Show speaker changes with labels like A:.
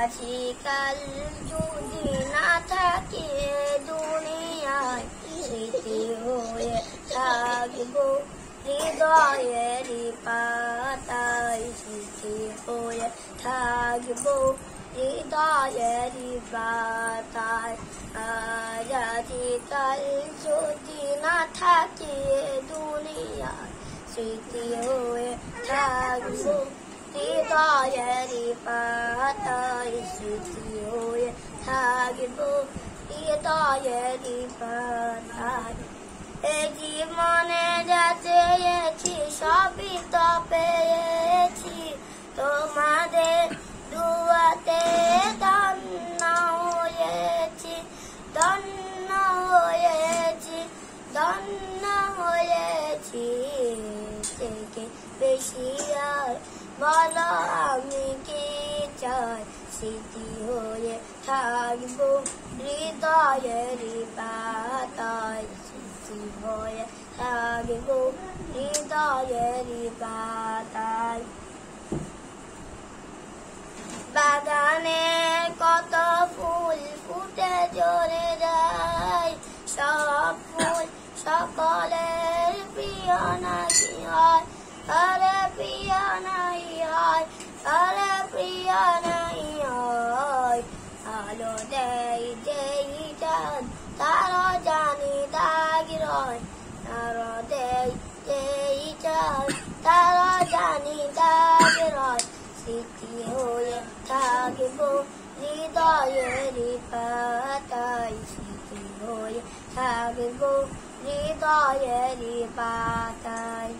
A: আজকাল যদি না থাকে দুনিয়ায় স্মৃতি হয়ে থাকবো হৃদয়ের পাতায় স্মৃতি হয়ে থাকবো হৃদয়ের পাতায় আজকাল যদি না থাকে দুনিয়ায় স্মৃতি হয়ে থাকবো হৃদয়ের পাতায় স্মৃতি হয়ে থাকবো হৃদয়ের পাতায় এই জীবনে যা চেয়েছি সবই তো পেয়েছি তোমাদের দুয়াতে ধন্য হয়েছি ধন্য হয়েছি ধন্য হয়েছি থেকে বেশি আর বলো আমি কি চাই স্মৃতি হয়ে থাকবো হৃদয়ের পাতায় স্মৃতি হয়ে থাকবো হৃদয়ের পাতায় বাগানে কত ফুল ফুটে ঝরে যায় সব ফুল সকলের প্রিয় নাকি হয় আরে প্রিয় নাই হয় আরে প্রিয় নাই হয় আলো দেই যেই চাঁদ তারা জানি দাগ রয় আলো দেই যেই চাঁদ তারা জানি দাগ রয় স্মৃতি হয়ে থাকবো হৃদয়ের পাতায় স্মৃতি হয়ে থাকবো হৃদয়ের পাতায়।